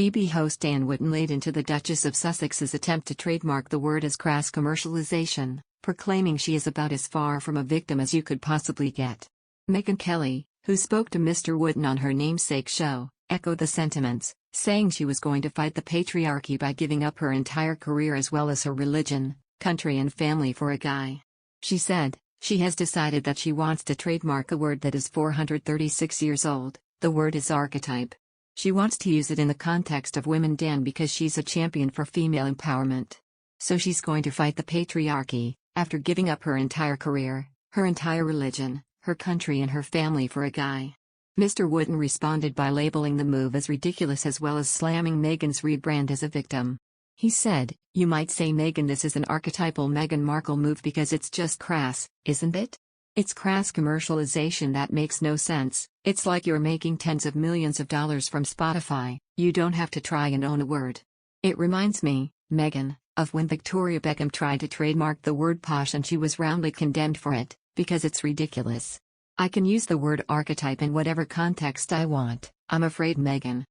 GB host Dan Wootton laid into the Duchess of Sussex's attempt to trademark the word as crass commercialization, proclaiming she is about as far from a victim as you could possibly get. Megyn Kelly, who spoke to Mr. Wootton on her namesake show, echoed the sentiments, saying she was going to fight the patriarchy by giving up her entire career as well as her religion, country and family for a guy. She said, she has decided that she wants to trademark a word that is 436 years old. The word is archetype. She wants to use it in the context of women Dan because she's a champion for female empowerment. So she's going to fight the patriarchy, after giving up her entire career, her entire religion, her country and her family for a guy. Mr. Wootton responded by labeling the move as ridiculous as well as slamming Meghan's rebrand as a victim. He said, "You might say, Megyn, this is an archetypal Meghan Markle move because it's just crass, isn't it? It's crass commercialization that makes no sense. It's like you're making tens of millions of dollars from Spotify, you don't have to try and own a word. It reminds me, Megyn, of when Victoria Beckham tried to trademark the word posh and she was roundly condemned for it, because it's ridiculous. I can use the word archetype in whatever context I want, I'm afraid, Megyn."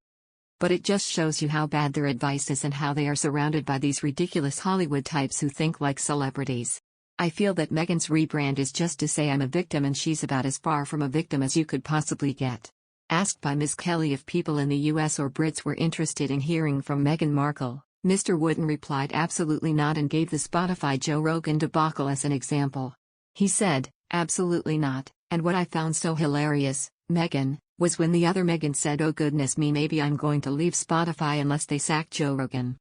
But it just shows you how bad their advice is and how they are surrounded by these ridiculous Hollywood types who think like celebrities. I feel that Meghan's rebrand is just to say I'm a victim and she's about as far from a victim as you could possibly get. Asked by Ms. Kelly if people in the US or Brits were interested in hearing from Meghan Markle, Mr. Wootton replied absolutely not and gave the Spotify Joe Rogan debacle as an example. He said, "Absolutely not, and what I found so hilarious, Megyn, was when the other Megyn said, oh goodness me, maybe I'm going to leave Spotify unless they sack Joe Rogan."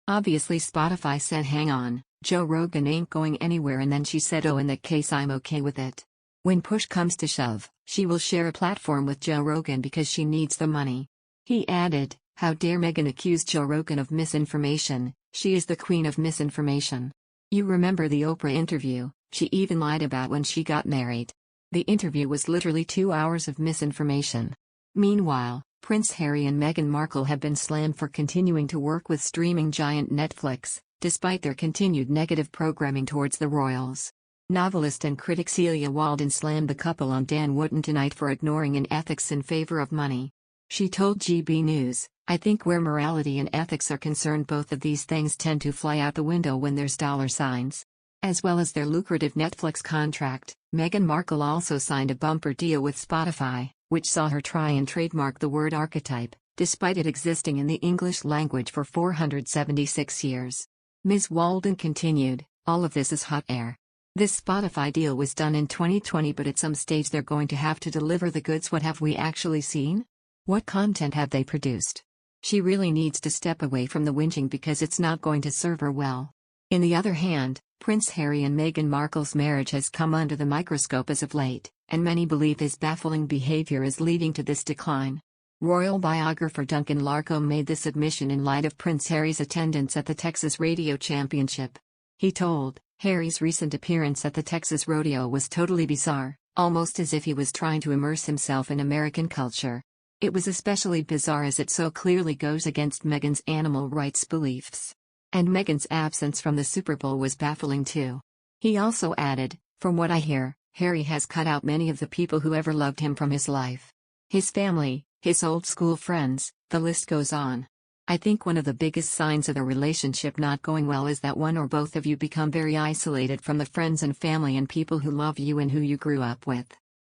Obviously Spotify said, hang on, Joe Rogan ain't going anywhere, and then she said, oh, in that case I'm okay with it. When push comes to shove, she will share a platform with Joe Rogan because she needs the money. He added, how dare Megyn accuse Joe Rogan of misinformation, she is the queen of misinformation. You remember the Oprah interview, she even lied about when she got married. The interview was literally 2 hours of misinformation. Meanwhile, Prince Harry and Meghan Markle have been slammed for continuing to work with streaming giant Netflix, despite their continued negative programming towards the royals. Novelist and critic Celia Walden slammed the couple on Dan Wootton tonight for ignoring an ethics in favor of money. She told GB News, I think where morality and ethics are concerned, both of these things tend to fly out the window when there's dollar signs. As well as their lucrative Netflix contract, Meghan Markle also signed a bumper deal with Spotify, which saw her try and trademark the word archetype, despite it existing in the English language for 476 years. Ms. Walden continued, all of this is hot air. This Spotify deal was done in 2020, but at some stage they're going to have to deliver the goods. What have we actually seen? What content have they produced? She really needs to step away from the whinging because it's not going to serve her well. In the other hand, Prince Harry and Meghan Markle's marriage has come under the microscope as of late, and many believe his baffling behavior is leading to this decline. Royal biographer Duncan Larcombe made this admission in light of Prince Harry's attendance at the Texas Rodeo Championship. He told, Harry's recent appearance at the Texas Rodeo was totally bizarre, almost as if he was trying to immerse himself in American culture. It was especially bizarre as it so clearly goes against Meghan's animal rights beliefs. And Meghan's absence from the Super Bowl was baffling too. He also added, from what I hear, Harry has cut out many of the people who ever loved him from his life. His family, his old school friends, the list goes on. I think one of the biggest signs of a relationship not going well is that one or both of you become very isolated from the friends and family and people who love you and who you grew up with.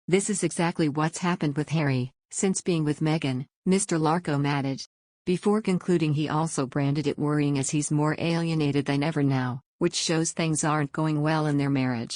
This is exactly what's happened with Harry, since being with Meghan, Mr. Larcombe added. Before concluding, he also branded it worrying as he's more alienated than ever now, which shows things aren't going well in their marriage.